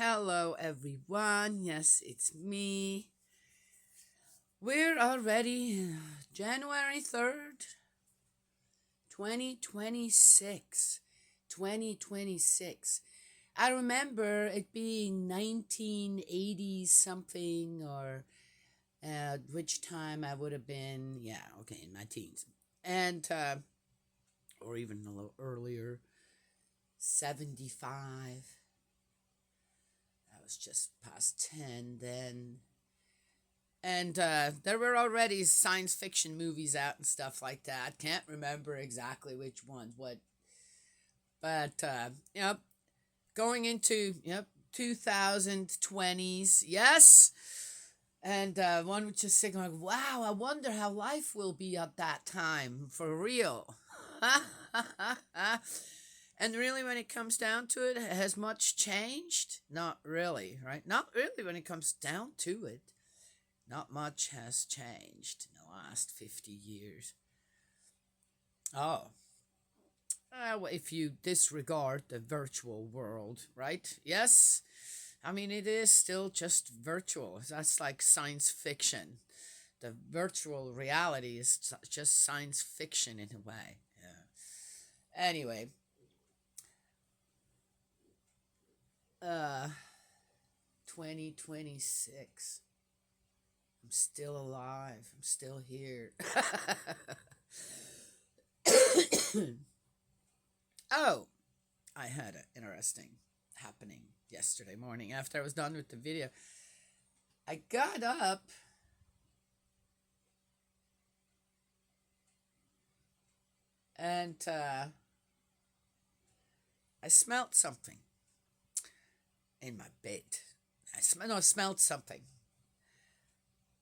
Hello, everyone. Yes, it's me. We're already January 3rd, 2026. 2026. I remember it being 1980 something or which time I would have been, yeah, okay, in my teens. And, or even a little earlier, 75. I was just past 10 then. And there were already science fiction movies out and stuff like that. Can't remember exactly which ones, but going into 2020s, yes. And one would just think like, "Wow, I wonder how life will be at that time for real." And really, when it comes down to it, has much changed? Not really, right? Not really when it comes down to it. Not much has changed in the last 50 years. Oh, well, if you disregard the virtual world, right? Yes. I mean, it is still just virtual. That's like science fiction. The virtual reality is just science fiction in a way. Yeah. Anyway, uh, 2026. I'm still alive. I'm still here. Oh, I had an interesting happening yesterday morning after I was done with the video. I got up and I smelled something in my bed. Smelled something.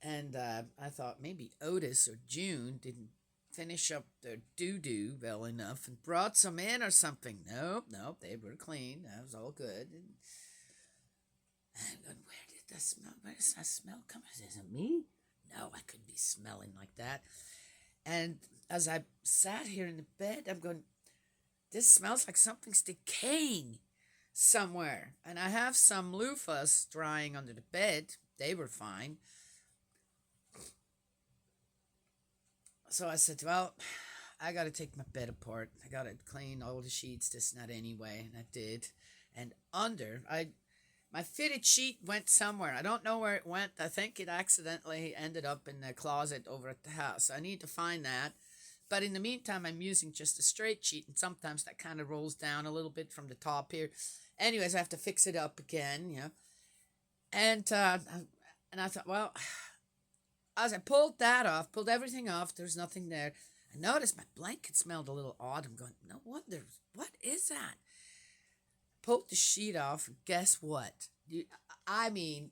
And I thought maybe Otis or June didn't finish up their doo-doo well enough and brought some in or something. Nope, they were clean. That was all good. And I'm going, where does that smell come from? Is it me? No, I couldn't be smelling like that. And as I sat here in the bed, I'm going, this smells like something's decaying somewhere. And I have some loofahs drying under the bed. They were fine. So I said, well, I got to take my bed apart. I got to clean all the sheets, this and that anyway. And I did. And my fitted sheet went somewhere. I don't know where it went. I think it accidentally ended up in the closet over at the house. I need to find that. But in the meantime, I'm using just a straight sheet, and sometimes that kind of rolls down a little bit from the top here. Anyways, I have to fix it up again, And I thought, well, as I pulled that off, pulled everything off, there's nothing there. I noticed my blanket smelled a little odd. I'm going, no wonder, what is that? Pulled the sheet off, and guess what? I mean,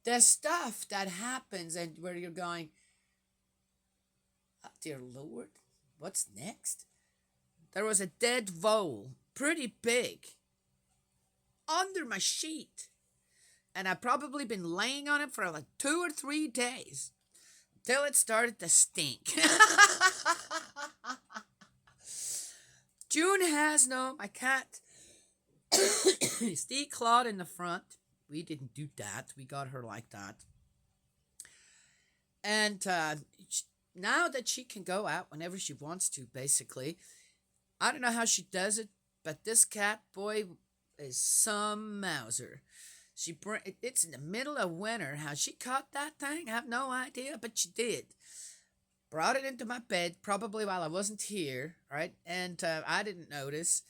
the stuff that happens and where you're going, oh, dear Lord, what's next? There was a dead vole, pretty big, under my sheet. And I'd probably been laying on it for like 2 or 3 days till it started to stink. June has my cat is declawed in the front. We didn't do that. We got her like that. And now that she can go out whenever she wants to, basically, I don't know how she does it, but this cat, boy, is some mouser. It's in the middle of winter. How she caught that thing, I have no idea, but she did. Brought it into my bed, probably while I wasn't here, right? And I didn't notice.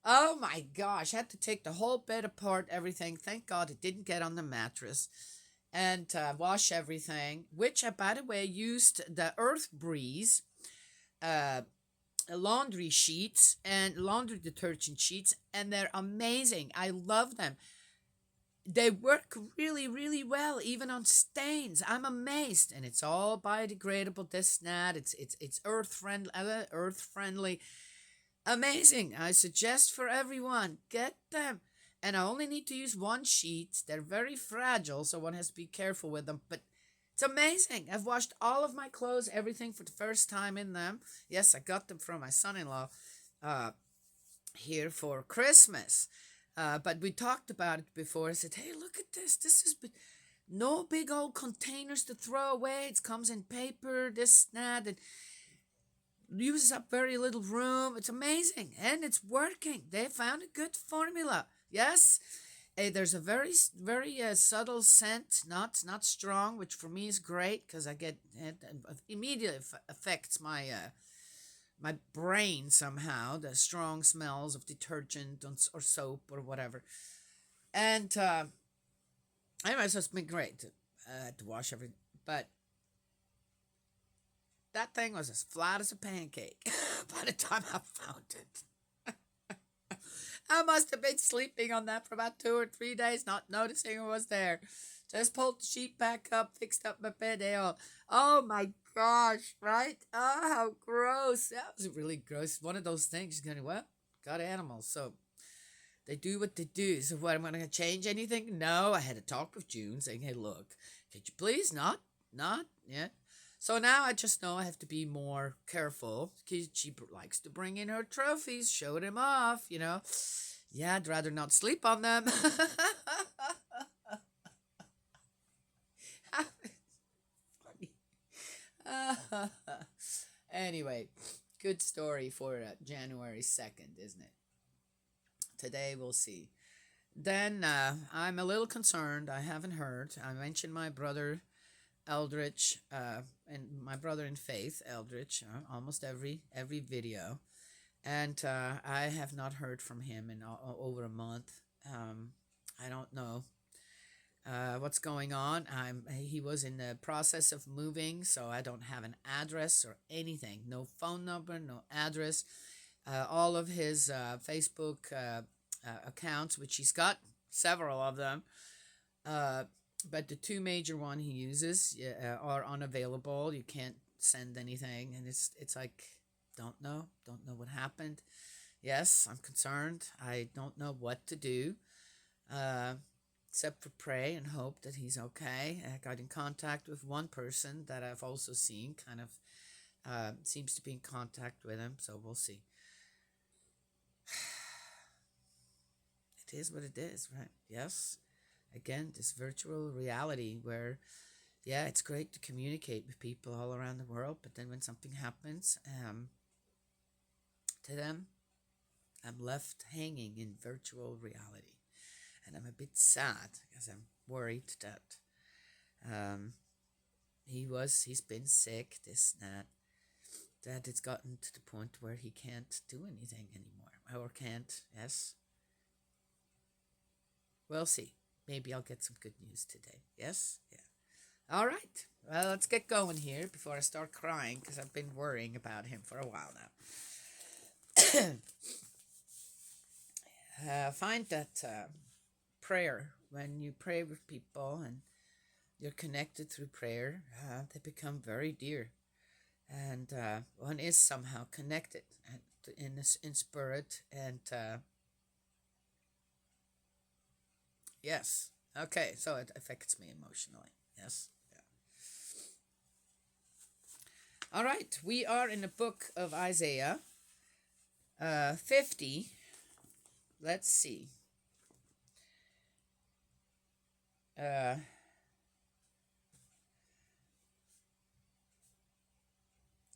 Oh my gosh, I had to take the whole bed apart, everything. Thank God it didn't get on the mattress. And wash everything, which I, by the way, used the Earth Breeze uh, laundry sheets and laundry detergent sheets, and they're amazing. I love them. They work really, really well, even on stains. I'm amazed, and it's all biodegradable. This, that. It's earth friendly. Earth friendly. Amazing. I suggest for everyone, get them. And I only need to use one sheet. They're very fragile, so one has to be careful with them. But it's amazing. I've washed all of my clothes, everything for the first time in them. Yes, I got them from my son-in-law here for Christmas. But we talked about it before. I said, hey, look at this. This is no big old containers to throw away. It comes in paper, this, that, and uses up very little room. It's amazing. And it's working. They found a good formula. Yes. There's a very subtle scent, not strong, which for me is great because I get it immediately affects my brain somehow. The strong smells of detergent or soap or whatever, and anyway, so it's been great to wash everything. But that thing was as flat as a pancake by the time I found it. I must have been sleeping on that for about 2 or 3 days, not noticing it was there. Just pulled the sheet back up, fixed up my bed. Oh my gosh, right? Oh, how gross. That was really gross. One of those things, going, well, got animals, so they do what they do. So what, am I going to change anything? No, I had a talk with June saying, hey, look, could you please not yet? So now I just know I have to be more careful because she likes to bring in her trophies, show them off, you know. Yeah, I'd rather not sleep on them. Anyway, good story for January 2nd, isn't it? Today we'll see. Then I'm a little concerned. I haven't heard. I mentioned my brother Eldritch, and my brother in faith, Eldritch, almost every video, and I have not heard from him in over a month. I don't know what's going on. He was in the process of moving, so I don't have an address or anything. No phone number, no address. All of his Facebook accounts, which he's got several of them, but the two major one he uses are unavailable. You can't send anything, and it's like don't know what happened. Yes, I'm concerned. I don't know what to do, uh, except for pray and hope that he's okay. I got in contact with one person that I've also seen, kind of seems to be in contact with him, so we'll see. It is what it is, right? Yes. Again, this virtual reality where, yeah, it's great to communicate with people all around the world, but then when something happens to them, I'm left hanging in virtual reality. And I'm a bit sad because I'm worried that he's been sick, this, that it's gotten to the point where he can't do anything anymore. Or can't, yes. We'll see. Maybe I'll get some good news today. Yes? Yeah. All right. Well, let's get going here before I start crying because I've been worrying about him for a while now. Find that prayer, when you pray with people and you're connected through prayer, they become very dear. And one is somehow connected in spirit and yes. Okay, so it affects me emotionally. Yes. Yeah. All right, we are in the book of Isaiah 50. Let's see.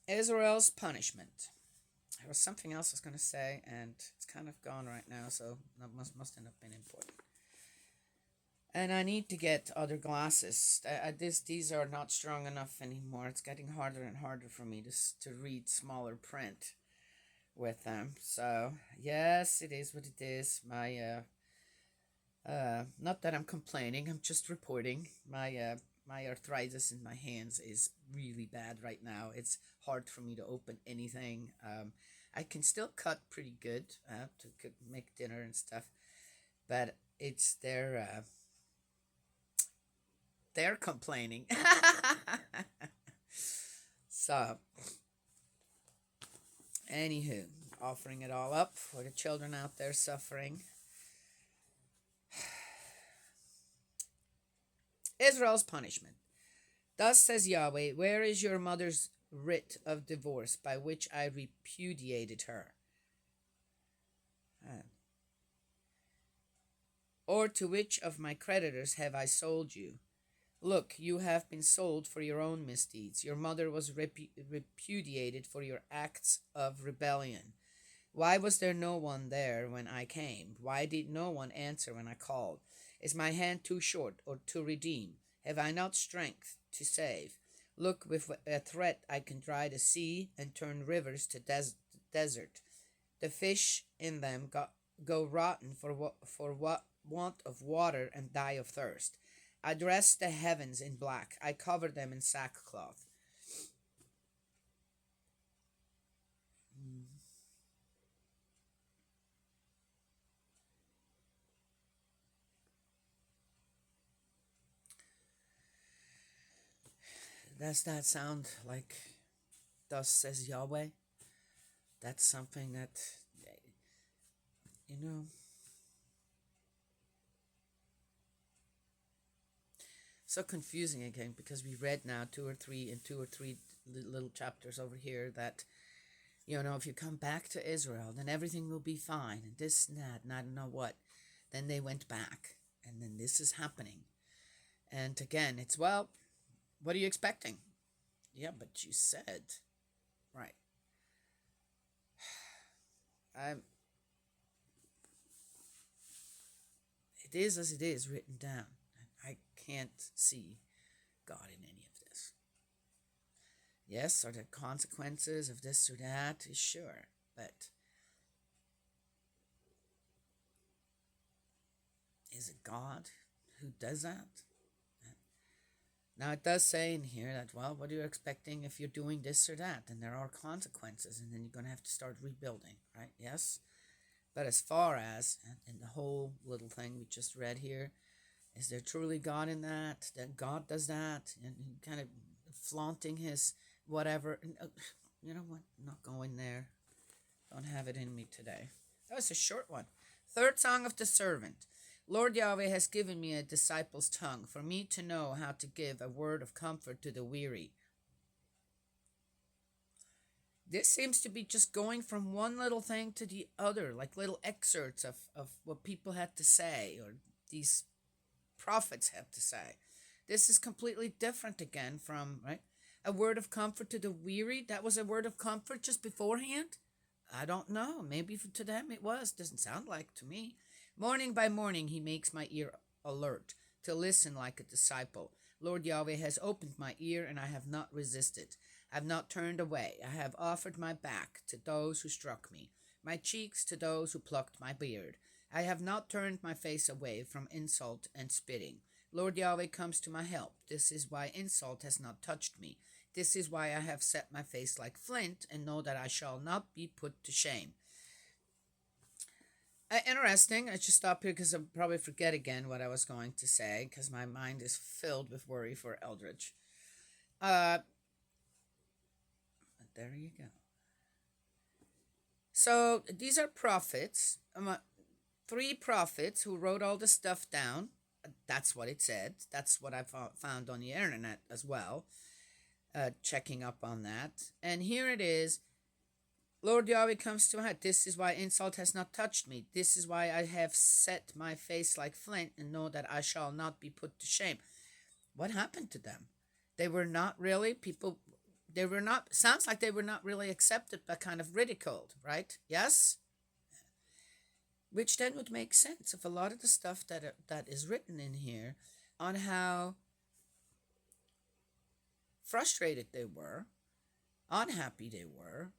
Israel's punishment. There was something else I was going to say, and it's kind of gone right now, so that must have been important. And I need to get other glasses. These are not strong enough anymore. It's getting harder and harder for me to read smaller print with them. So yes, it is what it is. My not that I'm complaining. I'm just reporting. My arthritis in my hands is really bad right now. It's hard for me to open anything. I can still cut pretty good to make dinner and stuff, but it's they're complaining. So, anywho, offering it all up for the children out there suffering. Israel's punishment. Thus says Yahweh, where is your mother's writ of divorce by which I repudiated her? Or to which of my creditors have I sold you? Look, you have been sold for your own misdeeds. Your mother was repudiated for your acts of rebellion. Why was there no one there when I came? Why did no one answer when I called? Is my hand too short or to redeem? Have I not strength to save? Look, with a threat I can dry the sea and turn rivers to desert. The fish in them go rotten for want of water and die of thirst. I dress the heavens in black. I cover them in sackcloth. Does that sound like thus says Yahweh? That's something that, you know, so confusing again because we read now two or three little chapters over here that, if you come back to Israel, then everything will be fine, and this and that, and I don't know what. Then they went back, and then this is happening. And again, it's, well, what are you expecting? Yeah, but you said, right. It is as it is written down. I can't see God in any of this. Yes, are there consequences of this or that? Sure, but is it God who does that? Now, it does say in here that, well, what are you expecting if you're doing this or that? And there are consequences, and then you're going to have to start rebuilding, right? Yes? But as far as, in the whole little thing we just read here, is there truly God in that? That God does that? And kind of flaunting his whatever. You know what? I'm not going there. Don't have it in me today. That was a short one. Third song of the servant. Lord Yahweh has given me a disciple's tongue for me to know how to give a word of comfort to the weary. This seems to be just going from one little thing to the other, like little excerpts of what people had to say or these prophets had to say. This is completely different again from, right? A word of comfort to the weary. That was a word of comfort just beforehand? I don't know. Maybe to them it was. Doesn't sound like to me. Morning by morning he makes my ear alert to listen like a disciple. Lord Yahweh has opened my ear and I have not resisted. I have not turned away. I have offered my back to those who struck me, my cheeks to those who plucked my beard. I have not turned my face away from insult and spitting. Lord Yahweh comes to my help. This is why insult has not touched me. This is why I have set my face like flint and know that I shall not be put to shame. Interesting. I should stop here because I'll probably forget again what I was going to say because my mind is filled with worry for Eldridge. But there you go. So these are prophets, 3 prophets who wrote all the stuff down. That's what it said. That's what I found on the internet as well, checking up on that. And here it is. Lord Yahweh comes to my head. This is why insult has not touched me. This is why I have set my face like flint and know that I shall not be put to shame. What happened to them? They were not really people. They were not, sounds like they were not really accepted, but kind of ridiculed, right? Yes? Which then would make sense of a lot of the stuff that is written in here on how frustrated they were, unhappy they were.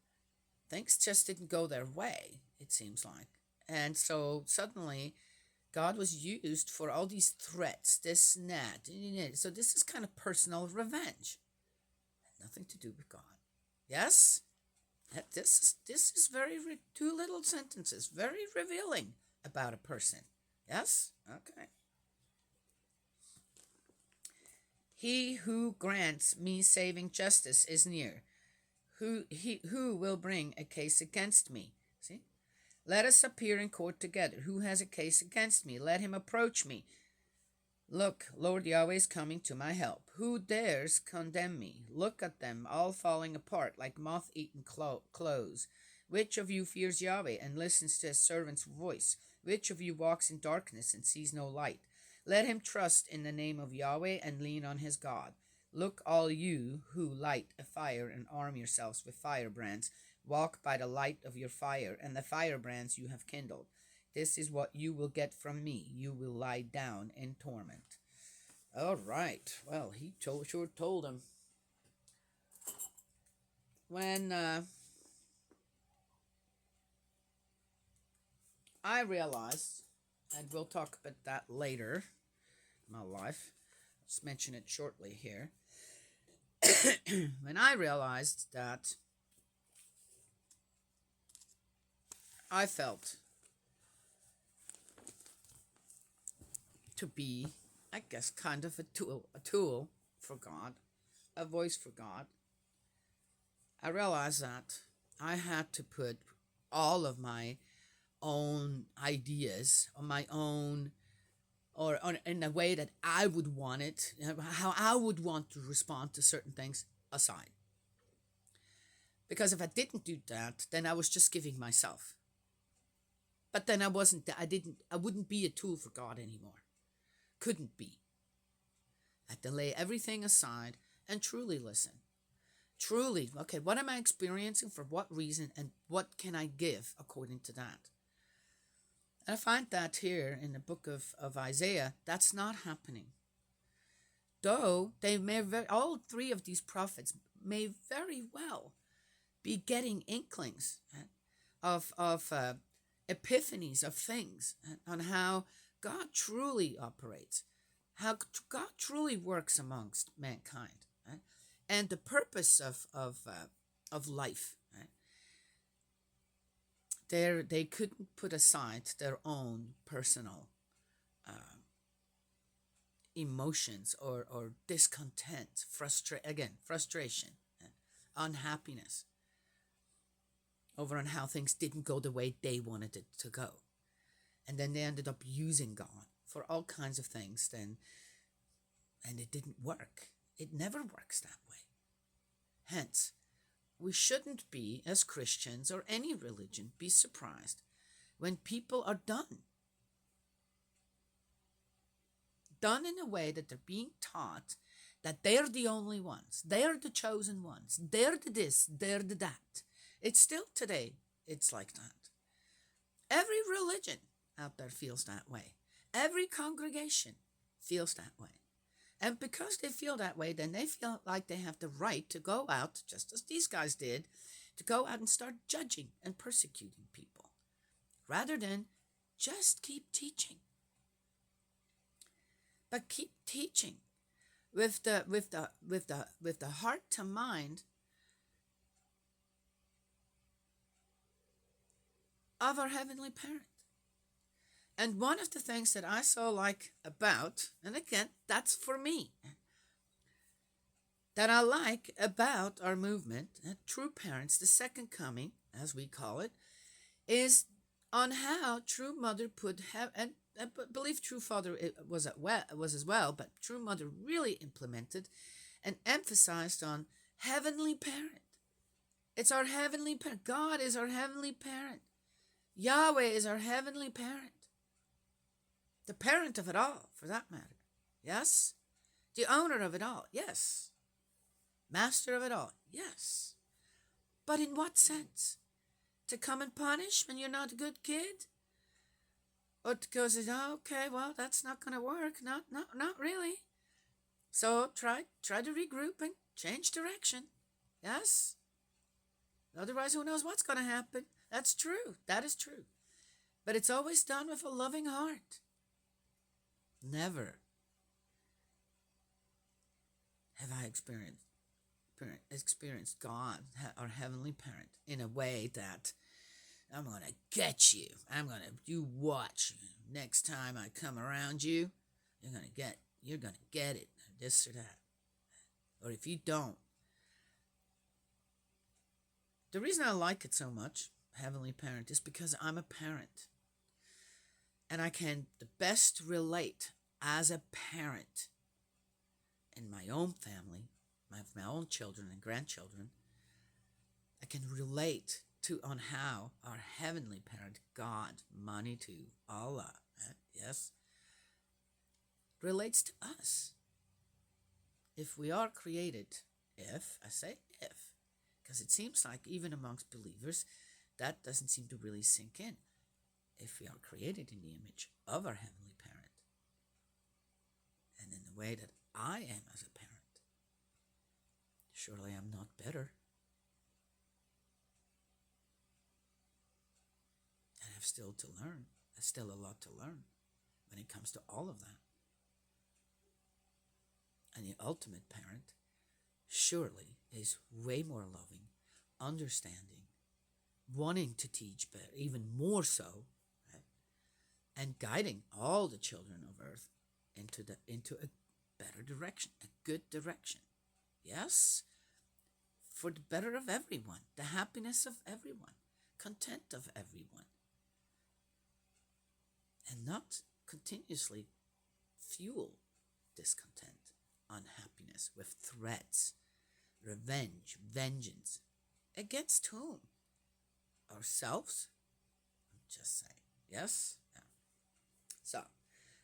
Things just didn't go their way, it seems like. And so suddenly, God was used for all these threats, this and that. So this is kind of personal revenge. Nothing to do with God. Yes? This is very, 2 little sentences, very revealing about a person. Yes? Okay. He who grants me saving justice is near. Who will bring a case against me? See? Let us appear in court together. Who has a case against me? Let him approach me. Look, Lord Yahweh is coming to my help. Who dares condemn me? Look at them, all falling apart like moth-eaten clothes. Which of you fears Yahweh and listens to his servant's voice? Which of you walks in darkness and sees no light? Let him trust in the name of Yahweh and lean on his God. Look, all you who light a fire and arm yourselves with firebrands, walk by the light of your fire and the firebrands you have kindled. This is what you will get from me. You will lie down in torment. All right. Well, he sure told him. When I realized, and we'll talk about that later in my life, let's mention it shortly here. When I realized that I felt to be, I guess, kind of a tool for God, a voice for God, I realized that I had to put all of my own ideas on my own, or in a way that I would want it, how I would want to respond to certain things aside. Because if I didn't do that, then I was just giving myself. But then I wouldn't be a tool for God anymore. Couldn't be. I had to lay everything aside and truly listen. Truly, okay, what am I experiencing, for what reason, and what can I give according to that? And I find that here in the book of Isaiah, that's not happening. Though they may all three of these prophets may very well be getting inklings of epiphanies of things on how God truly operates, how God truly works amongst mankind, right? And the purpose of life. Right? They couldn't put aside their own personal emotions or discontent, frustration, unhappiness over on how things didn't go the way they wanted it to go. And then they ended up using God for all kinds of things then, and it didn't work. It never works that way. Hence, we shouldn't be, as Christians or any religion, be surprised when people are done. Done in a way that they're being taught that they're the only ones. They're the chosen ones. They're the this, they're the that. It's still today, it's like that. Every religion out there feels that way. Every congregation feels that way. And because they feel that way, then they feel like they have the right to go out, just as these guys did, to go out and start judging and persecuting people, rather than just keep teaching. But keep teaching with the heart to mind of our Heavenly Parent. And one of the things that I so like about, and again, that's for me, that I like about our movement, True Parents, the Second Coming, as we call it, is on how True Mother put, and I believe True Father was as well, but True Mother really implemented and emphasized on Heavenly Parent. It's our Heavenly Parent. God is our Heavenly Parent. Yahweh is our Heavenly Parent. The parent of it all, for that matter. Yes? The owner of it all. Yes. Master of it all. Yes. But in what sense? To come and punish when you're not a good kid? Or to go say, oh, okay, well, that's not going to work. Not really. So try to regroup and change direction. Yes? Otherwise, who knows what's going to happen? That's true. That is true. But it's always done with a loving heart. Never have I experienced God, our Heavenly Parent, in a way that I'm going to get you. You watch. Next time I come around you, you're going to get it, this or that. Or if you don't. The reason I like it so much, Heavenly Parent, is because I'm a parent. And I can the best relate as a parent in my own family, my own children and grandchildren. I can relate to on how our heavenly parent, God, Manitou, Allah, yes, relates to us. If we are created, if, I say if, because it seems like even amongst believers, that doesn't seem to really sink in. If we are created in the image of our heavenly parent, and in the way that I am as a parent, surely I'm not better. And I have still to learn. There's still a lot to learn when it comes to all of that. And the ultimate parent surely is way more loving, understanding, wanting to teach better, even more so, right? And guiding all the children of earth into a better direction, a good direction. Yes? For the better of everyone, the happiness of everyone, content of everyone. And not continuously fuel discontent, unhappiness with threats, revenge, vengeance. Against whom? Ourselves? I'm just saying. Yes? Yeah. So,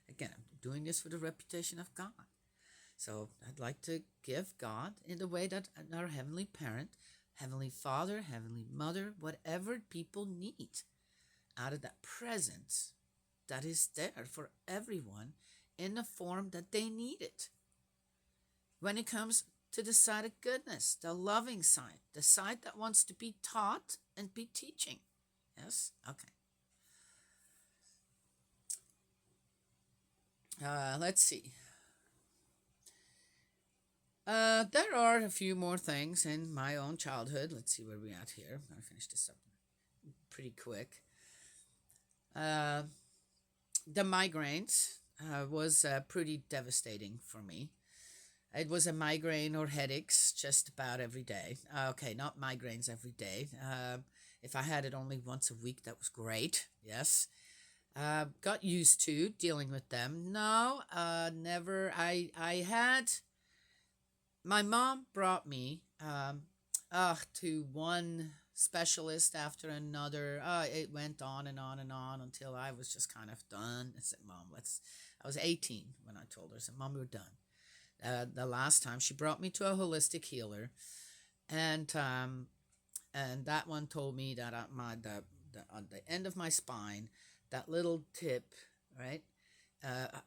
again, I'm doing this for the reputation of God. So I'd like to give God in the way that our Heavenly Parent, Heavenly Father, Heavenly Mother, whatever people need out of that presence that is there for everyone in the form that they need it. When it comes to the side of goodness, the loving side, the side that wants to be taught and be teaching. Yes? Okay. Let's see. There are a few more things in my own childhood. Let's see where we're at here. I'm going to finish this up pretty quick. The migraines was pretty devastating for me. It was a migraine or headaches just about every day. Okay, not migraines every day. If I had it only once a week, that was great. Yes. Got used to dealing with them. No, never. I had... My mom brought me to one specialist after another. It went on and on and on until I was just kind of done. I said, Mom, I was 18 when I told her. I said, Mom, we're done. The last time she brought me to a holistic healer, and that one told me that on the end of my spine, that little tip, right?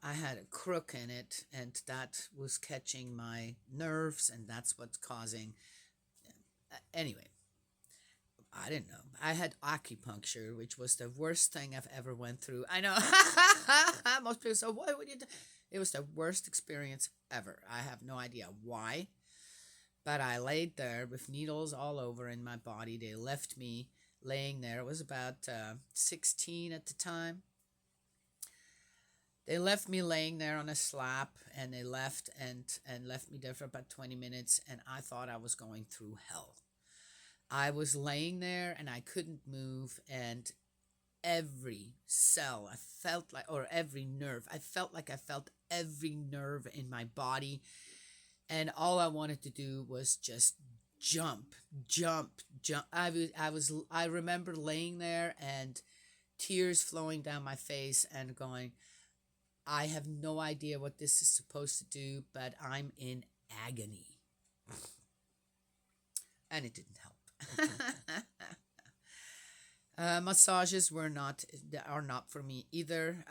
I had a crook in it, and that was catching my nerves, and that's what's causing. Anyway, I didn't know. I had acupuncture, which was the worst thing I've ever went through. I know. Most people say, "Why would you do?" It was the worst experience ever. I have no idea why, but I laid there with needles all over in my body. They left me laying there. It was about 16 at the time. They left me laying there on a slab, and they left and left me there for about 20 minutes, and I thought I was going through hell. I was laying there, and I couldn't move, and every cell, I felt like, or every nerve, I felt like I felt every nerve in my body, and all I wanted to do was just jump. I remember laying there and tears flowing down my face and going, I have no idea what this is supposed to do, but I'm in agony. And it didn't help. Massages are not for me either.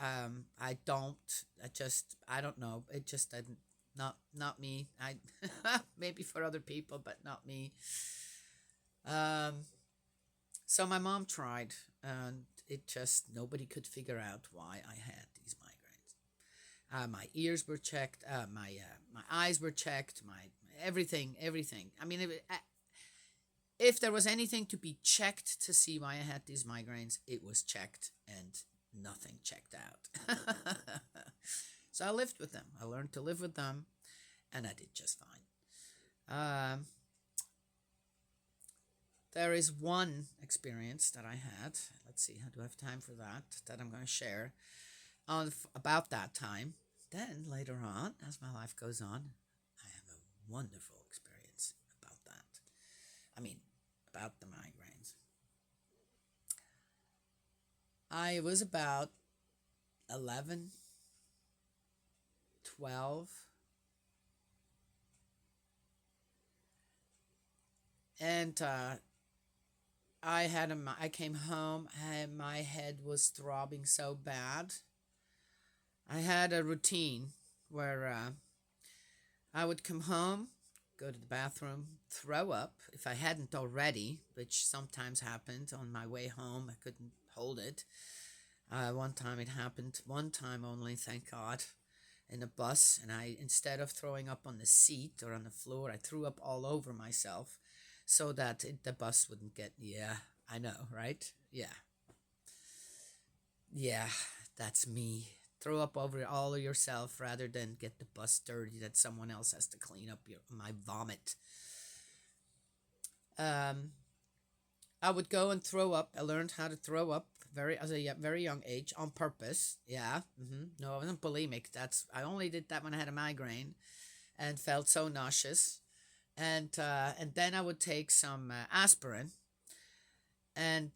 I don't know. It just didn't, not me. I maybe for other people, but not me. So my mom tried, and it just, nobody could figure out why I had these migraines. My ears were checked. My eyes were checked. My everything. I mean, if there was anything to be checked to see why I had these migraines, it was checked, and nothing checked out. So I lived with them. I learned to live with them, and I did just fine. There is one experience that I had. Let's see, how do I have time for that I'm going to share about that time. Then later on, as my life goes on, I have a wonderful experience about that. I mean, about the migraines. I was about 11, 12, and I came home and my head was throbbing so bad. I had a routine where I would come home, go to the bathroom, throw up if I hadn't already, which sometimes happened on my way home. I couldn't hold it. One time it happened, one time only, thank God, in a bus, and I, instead of throwing up on the seat or on the floor, I threw up all over myself so that the bus wouldn't get, yeah, I know, right? Yeah, yeah, that's me. Throw up over all of yourself rather than get the bus dirty that someone else has to clean up my vomit. Um, I would go and throw up. I learned how to throw up as a very young age on purpose. Yeah. No, I wasn't bulimic. I only did that when I had a migraine and felt so nauseous. And then I would take some aspirin and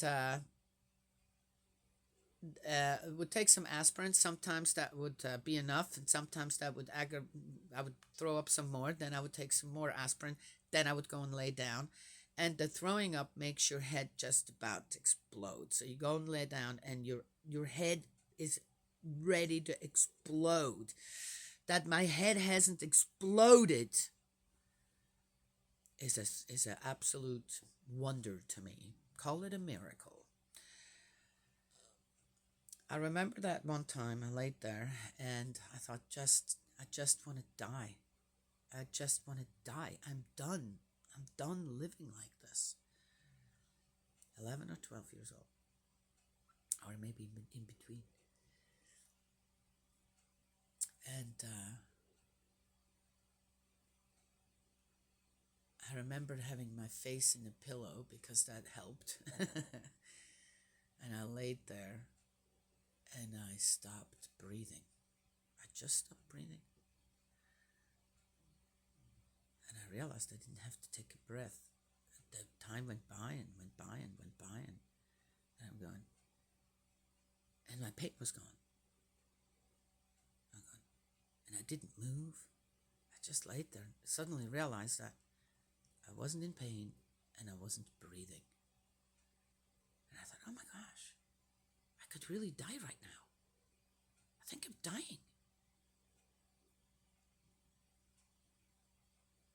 would take some aspirin. Sometimes that would be enough, and sometimes that would I would throw up some more. Then I would take some more aspirin. Then I would go and lay down, and the throwing up makes your head just about explode. So you go and lay down, and your head is ready to explode. That my head hasn't exploded is an absolute wonder to me. Call it a miracle. I remember that one time I laid there and I thought, I just want to die. I just want to die. I'm done. I'm done living like this. 11 or 12 years old, or maybe in between. And I remembered having my face in the pillow because that helped. And I laid there and I stopped breathing. I just stopped breathing. And I realized I didn't have to take a breath. The time went by and went by and went by, and I'm going, and my pain was gone. I'm going, and I didn't move. I just laid there and suddenly realized that I wasn't in pain and I wasn't breathing. And I thought, oh my gosh, I could really die right now. I think I'm dying.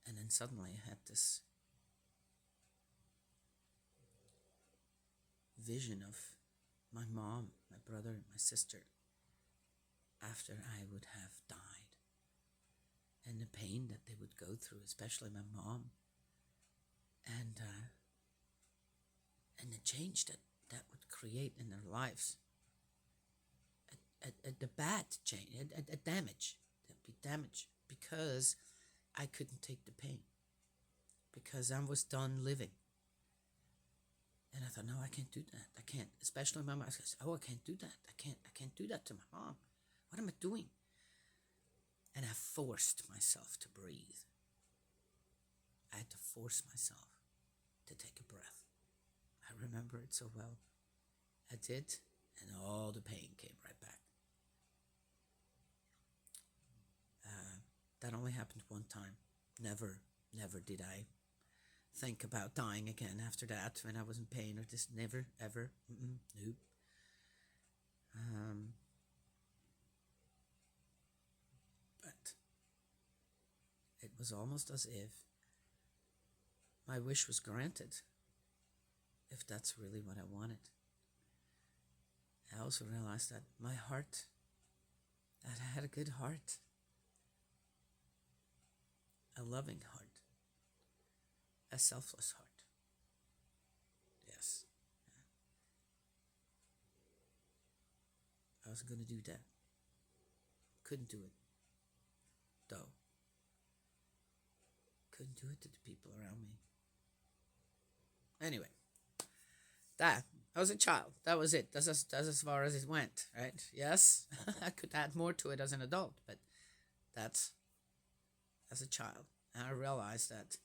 And then suddenly I had this vision of my mom, my brother, and my sister after I would have died, and the pain that they would go through, especially my mom, and the change that would create in their lives, the bad change, a damage, there'd be damage because I couldn't take the pain, because I was done living. And I thought, no, I can't do that. I can't. Especially my mom says, oh, I can't do that. I can't do that to my mom. What am I doing? And I forced myself to breathe. I had to force myself to take a breath. I remember it so well. I did, and all the pain came right back. That only happened one time. Never did I think about dying again after that when I was in pain, or just never, ever. Nope. But it was almost as if my wish was granted, if that's really what I wanted. I also realized that my heart, that I had a good heart, a loving heart, a selfless heart. Yes. I was going to do that. Couldn't do it, though. Couldn't do it to the people around me. Anyway, I was a child. That was it. That's as far as it went, right? Yes, I could add more to it as an adult, but that's as a child. And I realized that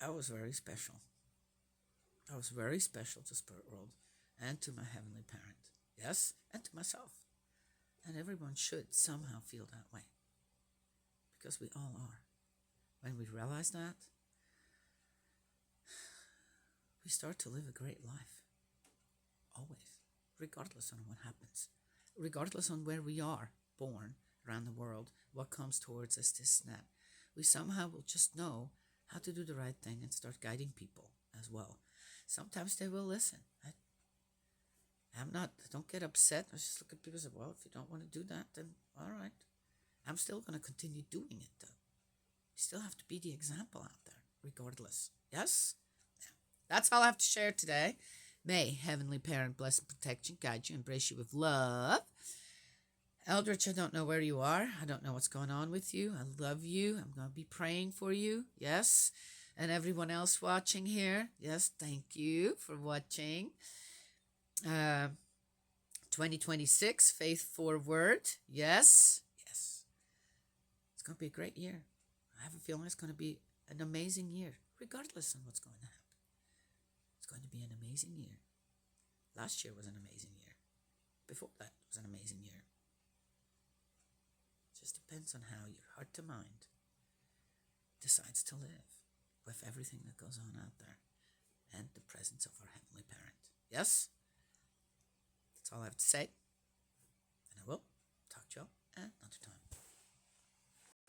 I was very special. I was very special to Spirit World and to my Heavenly Parent. Yes, and to myself. And everyone should somehow feel that way. Because we all are. When we realize that, we start to live a great life. Always. Regardless on what happens. Regardless on where we are born around the world, what comes towards us, this and that. We somehow will just know how to do the right thing and start guiding people as well. Sometimes they will listen. Don't get upset. I just look at people and say, well, if you don't want to do that, then all right. I'm still going to continue doing it, though. You still have to be the example out there, regardless. Yes? Yeah. That's all I have to share today. May Heavenly Parent bless and protect you, guide you, embrace you with love. Eldritch, I don't know where you are. I don't know what's going on with you. I love you. I'm going to be praying for you. Yes? And everyone else watching here. Yes, thank you for watching. 2026, Faith Forward. Yes. Yes. It's going to be a great year. I have a feeling it's going to be an amazing year, regardless of what's going to happen. It's going to be an amazing year. Last year was an amazing year. Before that was an amazing year. It just depends on how your heart to mind decides to live with everything that goes on out there and the presence of our Heavenly Parent. Yes? That's all I have to say. And I will talk to y'all another time.